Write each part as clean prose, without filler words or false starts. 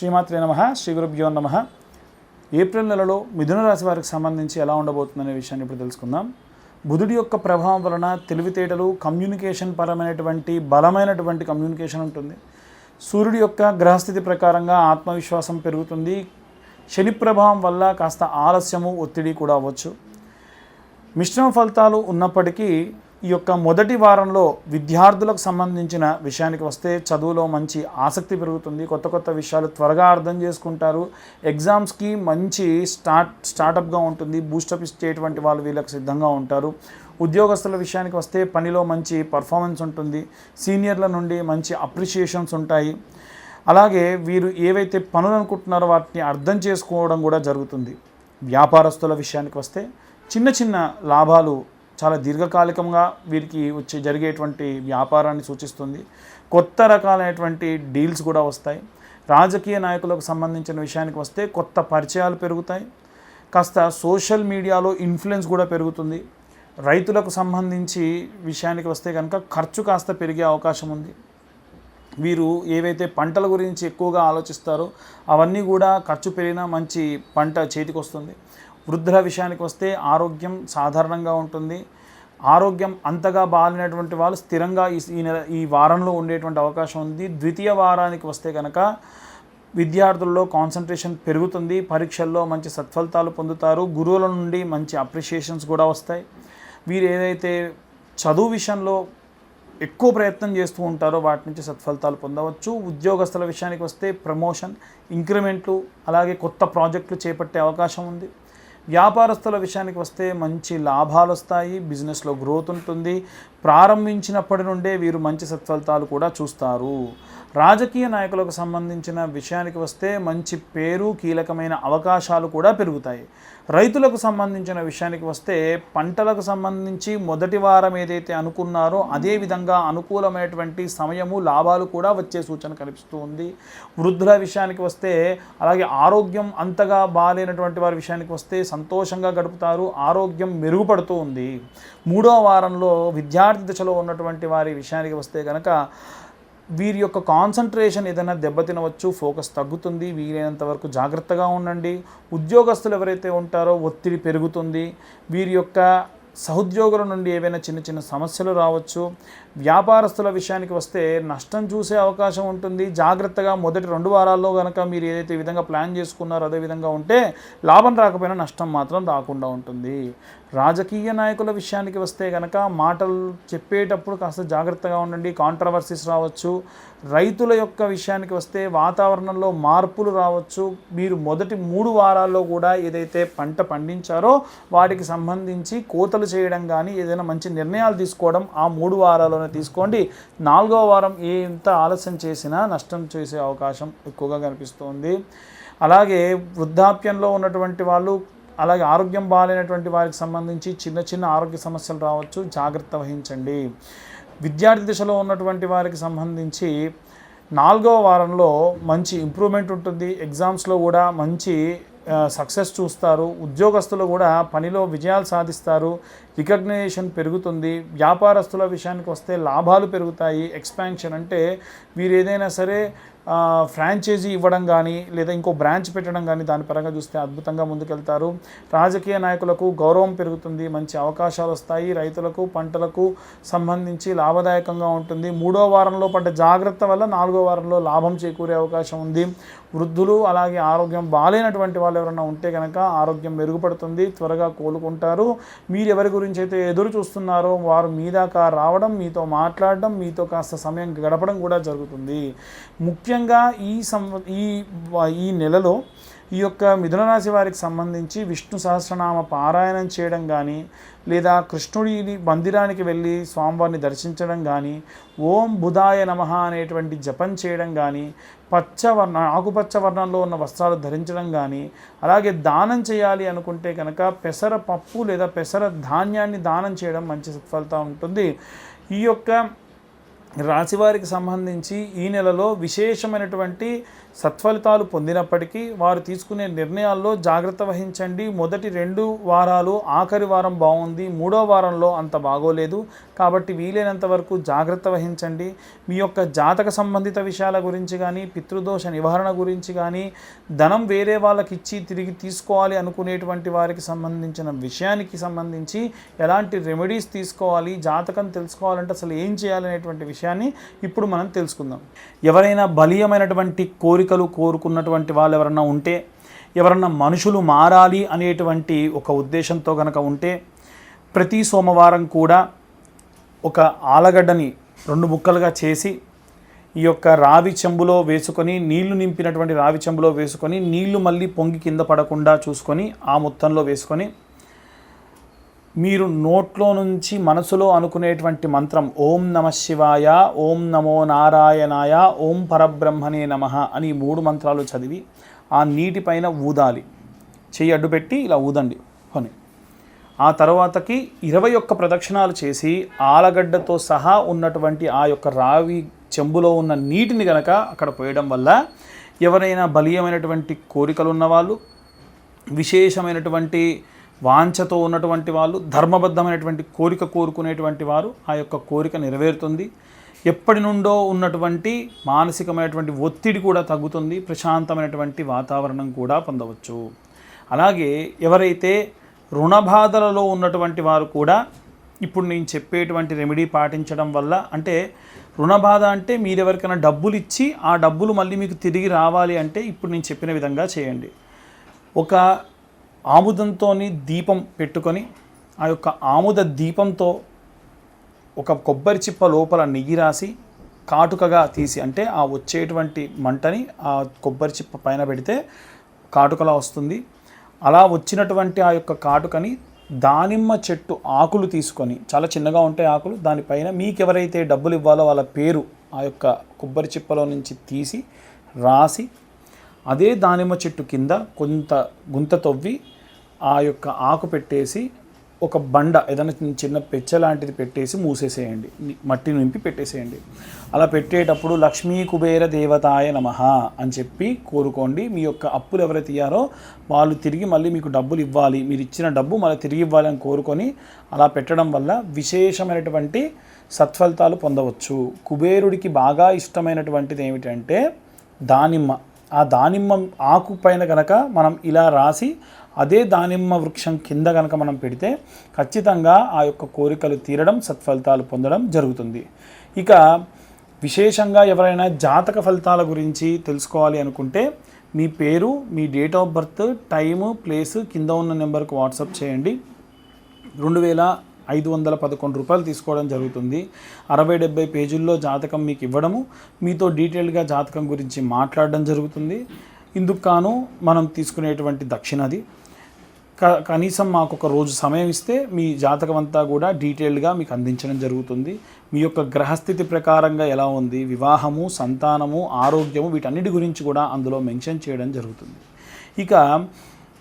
శ్రీమాత్రే నమః. శ్రీ గురుభ్యో నమః. ఏప్రిల్ నెలలో మిథున రాశి వారికి సంబంధించి ఎలా ఉండబోతుందనే విషయాన్ని ఇప్పుడు తెలుసుకుందాం. బుధుడి యొక్క ప్రభావం వలన తెలివితేటలు, కమ్యూనికేషన్ పరమైనటువంటి బలమైనటువంటి కమ్యూనికేషన్ ఉంటుంది. సూర్యుడి యొక్క గ్రహస్థితి ప్రకారంగా ఆత్మవిశ్వాసం పెరుగుతుంది. శని ప్రభావం వల్ల కాస్త ఆలస్యము, ఒత్తిడి కూడా అవ్వచ్చు. మిశ్రమ ఫలితాలు ఉన్నప్పటికీ ఈ యొక్క మొదటి వారంలో విద్యార్థులకు సంబంధించిన విషయానికి వస్తే చదువులో మంచి ఆసక్తి పెరుగుతుంది. కొత్త కొత్త విషయాలు త్వరగా అర్థం చేసుకుంటారు. ఎగ్జామ్స్కి మంచి స్టార్టప్గా ఉంటుంది. బూస్టప్ ఇచ్చేటువంటి వాళ్ళు వీళ్ళకి సిద్ధంగా ఉంటారు. ఉద్యోగస్తుల విషయానికి వస్తే పనిలో మంచి పర్ఫార్మెన్స్ ఉంటుంది. సీనియర్ల నుండి మంచి అప్రిషియేషన్స్ ఉంటాయి. అలాగే వీరు ఏవైతే పనులు అనుకుంటున్నారో వాటిని అర్థం చేసుకోవడం కూడా జరుగుతుంది. వ్యాపారస్తుల విషయానికి వస్తే చిన్న చిన్న లాభాలు చాలా దీర్ఘకాలికంగా వీరికి జరిగేటువంటి వ్యాపారాన్ని సూచిస్తుంది. కొత్త రకాలైనటువంటి డీల్స్ కూడా వస్తాయి. రాజకీయ నాయకులకు సంబంధించిన విషయానికి వస్తే కొత్త పరిచయాలు పెరుగుతాయి. కాస్త సోషల్ మీడియాలో ఇన్ఫ్లుయెన్స్ కూడా పెరుగుతుంది. రైతులకు సంబంధించి విషయానికి వస్తే కనుక ఖర్చు కాస్త పెరిగే అవకాశం ఉంది. వీరు ఏవైతే పంటల గురించి ఎక్కువగా ఆలోచిస్తారో అవన్నీ కూడా ఖర్చు పెరిగినా మంచి పంట చేతికి వస్తుంది. వృద్ధుల విషయానికి వస్తే ఆరోగ్యం సాధారణంగా ఉంటుంది. ఆరోగ్యం అంతగా బాగాలేనటువంటి వాళ్ళు స్థిరంగా ఈ వారంలో ఉండేటువంటి అవకాశం ఉంది. ద్వితీయ వారానికి వస్తే కనుక విద్యార్థుల్లో కాన్సన్ట్రేషన్ పెరుగుతుంది. పరీక్షల్లో మంచి సత్ఫలితాలు పొందుతారు. గురువుల నుండి మంచి అప్రిషియేషన్స్ కూడా వస్తాయి. వీరు ఏదైతే చదువు విషయంలో ఎక్కువ ప్రయత్నం చేస్తూ ఉంటారో వాటి నుంచి సత్ఫలితాలు పొందవచ్చు. ఉద్యోగస్తుల విషయానికి వస్తే ప్రమోషన్, ఇంక్రిమెంట్లు, అలాగే కొత్త ప్రాజెక్టులు చేపట్టే అవకాశం ఉంది. వ్యాపారస్తుల విషయానికి వస్తే మంచి లాభాలు వస్తాయి. బిజినెస్లో గ్రోత్ ఉంటుంది. ప్రారంభించినప్పటి నుండే వీరు మంచి సత్ఫలితాలు కూడా చూస్తారు. రాజకీయ నాయకులకు సంబంధించిన విషయానికి వస్తే మంచి పేరు, కీలకమైన అవకాశాలు కూడా పెరుగుతాయి. రైతులకు సంబంధించిన విషయానికి వస్తే పంటలకు సంబంధించి మొదటి వారం ఏదైతే అనుకున్నారో అదే విధంగా అనుకూలమైనటువంటి సమయము, లాభాలు కూడా వచ్చే సూచన కనిపిస్తూ ఉంది. వృద్ధుల విషయానికి వస్తే అలాగే ఆరోగ్యం అంతగా బాగాలేనటువంటి వారి విషయానికి వస్తే సంతోషంగా గడుపుతారు. ఆరోగ్యం మెరుగుపడుతూ ఉంది. మూడో వారంలో విద్యార్థి దశలో ఉన్నటువంటి వారి విషయానికి వస్తే కనుక వీరి యొక్క కాన్సన్ట్రేషన్ ఏదైనా దెబ్బతినవచ్చు. ఫోకస్ తగ్గుతుంది. వీలైనంత వరకు జాగ్రత్తగా ఉండండి. ఉద్యోగస్తులు ఎవరైతే ఉంటారో ఒత్తిడి పెరుగుతుంది. వీరి యొక్క సహోద్యోగుల నుండి ఏవైనా చిన్న చిన్న సమస్యలు రావచ్చు. వ్యాపారస్తుల విషయానికి వస్తే నష్టం చూసే అవకాశం ఉంటుంది. జాగ్రత్తగా మొదటి 2 వారాల్లో కనుక మీరు ఏదైతే విధంగా ప్లాన్ చేసుకున్నారో అదే విధంగా ఉంటే లాభం రాకపోయినా నష్టం మాత్రం రాకుండా ఉంటుంది. రాజకీయ నాయకుల విషయానికి వస్తే కనుక మాటలు చెప్పేటప్పుడు కాస్త జాగ్రత్తగా ఉండండి. కాంట్రవర్సీస్ రావచ్చు. రైతుల యొక్క విషయానికి వస్తే వాతావరణంలో మార్పులు రావచ్చు. మీరు మొదటి 3 వారాల్లో కూడా ఏదైతే పంట పండించారో వాటికి సంబంధించి కోతలు చేయడం కానీ ఏదైనా మంచి నిర్ణయాలు తీసుకోవడం ఆ 3 వారాల్లోనే తీసుకోండి. 4వ వారం ఎంత ఆలస్యం చేసినా నష్టం చేసే అవకాశం ఎక్కువగా కనిపిస్తుంది. అలాగే వృద్ధాప్యంలో ఉన్నటువంటి వాళ్ళు, అలాగే ఆరోగ్యం బాగాలేనటువంటి వారికి సంబంధించి చిన్న చిన్న ఆరోగ్య సమస్యలు రావచ్చు. జాగ్రత్త వహించండి. విద్యార్థి దశలో ఉన్నటువంటి వారికి సంబంధించి 4వ వారంలో మంచి ఇంప్రూవ్మెంట్ ఉంటుంది. ఎగ్జామ్స్లో కూడా మంచి సక్సెస్ చూస్తారు. ఉద్యోగస్తులు కూడా పనిలో విజయాలు సాధిస్తారు. రికగ్నిషన్ పెరుగుతుంది. వ్యాపారస్తుల విషయానికి వస్తే లాభాలు పెరుగుతాయి. ఎక్స్పాన్షన్ అంటే వీరు ఏదైనా సరే ఫ్రాంచైజీ ఇవ్వడం కానీ లేదా ఇంకో బ్రాంచ్ పెట్టడం కానీ దాని పరంగా చూస్తే అద్భుతంగా ముందుకెళ్తారు. రాజకీయ నాయకులకు గౌరవం పెరుగుతుంది. మంచి అవకాశాలు వస్తాయి. రైతులకు, పంటలకు సంబంధించి లాభదాయకంగా ఉంటుంది. 3వ వారంలో పడ్డ జాగ్రత్త వల్ల 4వ వారంలో లాభం చేకూరే అవకాశం ఉంది. వృద్ధులు అలాగే ఆరోగ్యం బాగాలేనటువంటి వాళ్ళు ఎవరైనా ఉంటే కనుక ఆరోగ్యం మెరుగుపడుతుంది. త్వరగా కోలుకుంటారు. మీరు ఎవరి గురించి అయితే ఎదురు చూస్తున్నారో వారు మీ దాకా రావడం, మీతో మాట్లాడడం, మీతో కాస్త సమయం గడపడం కూడా జరుగుతుంది. ముఖ్యంగా ఈ నెలలో ఈ యొక్క మిథున రాశి వారికి సంబంధించి విష్ణు సహస్రనామ పారాయణం చేయడం కానీ లేదా కృష్ణుడి మందిరానికి వెళ్ళి స్వామివారిని దర్శించడం కానీ, ఓం బుధాయ నమః అనేటువంటి జపం చేయడం కానీ, ఆకుపచ్చ వర్ణంలో ఉన్న వస్త్రాలు ధరించడం కానీ, అలాగే దానం చేయాలి అనుకుంటే కనుక పెసర పప్పు లేదా పెసర ధాన్యాన్ని దానం చేయడం మంచి సత్ఫలితం ఉంటుంది. ఈ యొక్క రాశివారికి సంబంధించి ఈ నెలలో విశేషమైనటువంటి సత్ఫలితాలు పొందినప్పటికీ వారు తీసుకునే నిర్ణయాల్లో జాగ్రత్త వహించండి. మొదటి 2 వారాలు, ఆఖరి వారం బాగుంది, 3వ వారంలో అంత బాగోలేదు. కాబట్టి వీలైనంత వరకు జాగ్రత్త వహించండి. మీ యొక్క జాతక సంబంధిత విషయాల గురించి కానీ, పితృదోష నివారణ గురించి కానీ, ధనం వేరే వాళ్ళకి ఇచ్చి తిరిగి తీసుకోవాలి అనుకునేటువంటి వారికి సంబంధించిన విషయానికి సంబంధించి ఎలాంటి రెమెడీస్ తీసుకోవాలి, జాతకం తెలుసుకోవాలంటే అసలు ఏం చేయాలనేటువంటి విషయాన్ని ఇప్పుడు మనం తెలుసుకుందాం. ఎవరైనా బలీయమైనటువంటి కోరికలు కోరుకున్నటువంటి వాళ్ళు ఎవరన్నా ఉంటే, ఎవరన్నా మనుషులు మారాలి అనేటువంటి ఒక ఉద్దేశంతో కనుక ఉంటే, ప్రతి సోమవారం కూడా ఒక ఆలగడ్డని 2 ముక్కలుగా చేసి ఈ యొక్క రావి చెంబులో వేసుకొని, నీళ్లు నింపినటువంటి రావి చెంబులో వేసుకొని, నీళ్లు మళ్ళీ పొంగి కింద పడకుండా చూసుకొని ఆ మొత్తంలో వేసుకొని, మీరు నోట్లో నుంచి మనసులో అనుకునేటువంటి మంత్రం ఓం నమః శివాయ, ఓం నమో నారాయణాయ, ఓం పరబ్రహ్మణే నమః అని 3 మంత్రాలు చదివి ఆ నీటిపైన ఊదాలి. చెయ్యి అడ్డుపెట్టి ఇలా ఊదండి అని. ఆ తర్వాతకి 21 ప్రదక్షిణాలు చేసి ఆలగడ్డతో సహా ఉన్నటువంటి ఆ యొక్క రావి చెంబులో ఉన్న నీటిని కనుక అక్కడ పోయడం వల్ల ఎవరైనా బలీయమైనటువంటి కోరికలు ఉన్నవాళ్ళు, విశేషమైనటువంటి వాంఛతో ఉన్నటువంటి వాళ్ళు, ధర్మబద్ధమైనటువంటి కోరిక కోరుకునేటువంటి వారు ఆ యొక్క కోరిక నెరవేరుతుంది. ఎప్పటి నుండో ఉన్నటువంటి మానసికమైనటువంటి ఒత్తిడి కూడా తగ్గుతుంది. ప్రశాంతమైనటువంటి వాతావరణం కూడా పొందవచ్చు. అలాగే ఎవరైతే రుణబాధలలో ఉన్నటువంటి వారు కూడా ఇప్పుడు నేను చెప్పేటువంటి రెమెడీ పాటించడం వల్ల, అంటే రుణబాధ అంటే మీరు ఎవరికైనా డబ్బులు ఇచ్చి ఆ డబ్బులు మళ్ళీ మీకు తిరిగి రావాలి అంటే ఇప్పుడు నేను చెప్పిన విధంగా చేయండి. ఒక ఆముదంతో దీపం పెట్టుకొని ఆ యొక్క ఆముద దీపంతో ఒక కొబ్బరి చిప్ప లోపల నెయ్యి రాసి కాటుకగా తీసి, అంటే ఆ వచ్చేటువంటి మంటని ఆ కొబ్బరి చిప్ప పైన పెడితే కాటుకలా వస్తుంది. అలా వచ్చినటువంటి ఆ యొక్క కాటుకని దానిమ్మ చెట్టు ఆకులు తీసుకొని, చాలా చిన్నగా ఉంటాయి ఆకులు, దానిపైన మీకు ఎవరైతే డబ్బులు ఇవ్వాలో వాళ్ళ పేరు ఆ యొక్క కొబ్బరి చిప్పలో నుంచి తీసి రాసి, అదే దానిమ్మ చెట్టు కింద కొంత గుంత తవ్వి ఆ యొక్క ఆకు పెట్టేసి ఒక బండ ఏదైనా చిన్న పెచ్చ లాంటిది పెట్టేసి మూసేసేయండి, మట్టి నింపి పెట్టేసేయండి. అలా పెట్టేటప్పుడు లక్ష్మీ కుబేర దేవతాయ నమః అని చెప్పి కోరుకోండి. మీ యొక్క అప్పులు ఎవరైతే ఇయ్యారో వాళ్ళు తిరిగి మళ్ళీ మీకు డబ్బులు ఇవ్వాలి, మీరు ఇచ్చిన డబ్బు మళ్ళీ తిరిగి ఇవ్వాలి అని కోరుకొని అలా పెట్టడం వల్ల విశేషమైనటువంటి సత్ఫలితాలు పొందవచ్చు. కుబేరుడికి బాగా ఇష్టమైనటువంటిది ఏమిటంటే దానిమ్మ. ఆ దానిమ్మ ఆకు పైన కనుక మనం ఇలా రాసి అదే దానిమ్మ వృక్షం కింద కనుక మనం పెడితే ఖచ్చితంగా ఆ యొక్క కోరికలు తీరడం, సత్ఫలితాలు పొందడం జరుగుతుంది. ఇక విశేషంగా ఎవరైనా జాతక ఫలితాల గురించి తెలుసుకోవాలి అనుకుంటే మీ పేరు, మీ date of birth, time, place కింద ఉన్న నెంబర్కి వాట్సాప్ చేయండి. 2511 రూపాయలు తీసుకోవడం జరుగుతుంది. 60-70 పేజీల్లో జాతకం మీకు ఇవ్వడము, మీతో డీటెయిల్గా జాతకం గురించి మాట్లాడడం జరుగుతుంది. ఇందుకు కాను మనం తీసుకునేటువంటి దక్షిణది. కనీసం మాకు ఒక రోజు సమయం ఇస్తే మీ జాతకం అంతా కూడా డీటెయిల్గా మీకు అందించడం జరుగుతుంది. మీ యొక్క గ్రహస్థితి ప్రకారంగా ఎలా ఉంది, వివాహము, సంతానము, ఆరోగ్యము, వీటన్నిటి గురించి కూడా అందులో మెన్షన్ చేయడం జరుగుతుంది. ఇక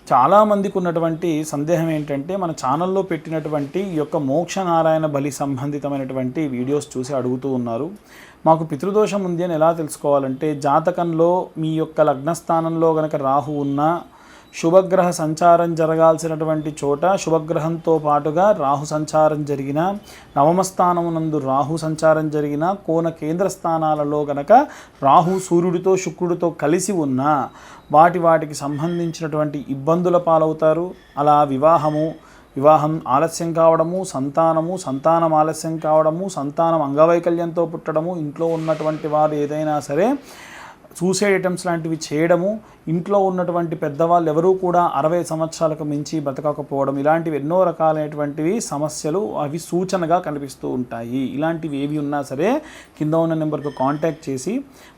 చాలామందికి ఉన్నటువంటి సందేహం ఏంటంటే, మన ఛానల్లో పెట్టినటువంటి ఈ యొక్క మోక్షనారాయణ బలి సంబంధితమైనటువంటి వీడియోస్ చూసి అడుగుతూ ఉన్నారు. మాకు పితృదోషం ఉంది అని ఎలా తెలుసుకోవాలంటే, జాతకంలో మీ యొక్క లగ్నస్థానంలో గనక రాహు ఉన్నా, శుభగ్రహ సంచారం జరగాల్సినటువంటి చోట శుభగ్రహంతో పాటుగా రాహు సంచారం జరిగిన, నవమస్థానమునందు రాహు సంచారం జరిగిన, కోణ కేంద్ర స్థానాలలో గనక రాహు సూర్యుడితో శుక్రుడితో కలిసి ఉన్న వాటికి సంబంధించినటువంటి ఇబ్బందుల పాలవుతారు. అలా వివాహం ఆలస్యం కావడము, సంతానం ఆలస్యం కావడము, సంతానం అంగవైకల్యంతో పుట్టడము, ఇంట్లో ఉన్నటువంటి వారు ఏదైనా సరే సూసైడ్ అటెంప్ట్స్ లాంటివి చేయడము, ఇంట్లో ఉన్నటువంటి పెద్దవాళ్ళు ఎవరూ కూడా 60 సంవత్సరాలకు మించి బతకకపోవడం, ఇలాంటివి ఎన్నో రకాలైనటువంటివి సమస్యలు అవి సూచనగా కనిపిస్తూ ఉంటాయి. ఇలాంటివి ఏవి ఉన్నా సరే కింద ఉన్న నెంబర్కు కాంటాక్ట్ చేసి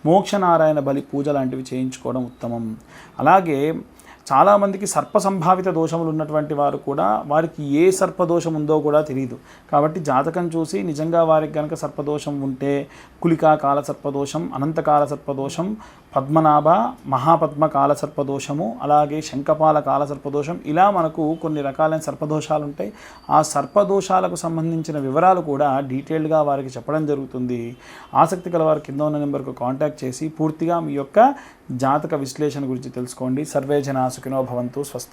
మోక్షనారాయణ బలి పూజ లాంటివి చేయించుకోవడం ఉత్తమం. అలాగే చాలామందికి సర్ప సంభావిత దోషములు ఉన్నటువంటి వారు కూడా వారికి ఏ సర్పదోషం ఉందో కూడా తెలియదు. కాబట్టి జాతకం చూసి నిజంగా వారికి కనుక సర్పదోషం ఉంటే కులికా కాల సర్పదోషం, అనంతకాల సర్పదోషం, పద్మనాభ మహాపద్మ కాల సర్పదోషము, అలాగే శంఖపాల కాల సర్పదోషం, ఇలా మనకు కొన్ని రకాలైన సర్పదోషాలు ఉంటాయి. ఆ సర్పదోషాలకు సంబంధించిన వివరాలు కూడా డీటెయిల్డ్గా వారికి చెప్పడం జరుగుతుంది. ఆసక్తి గల వారి కింద ఉన్న నెంబర్కు కాంటాక్ట్ చేసి పూర్తిగా మీ యొక్క జాతక విశ్లేషణ గురించి తెలుసుకోండి. సర్వే జనా సుఖినో భవంతు. స్వస్తి.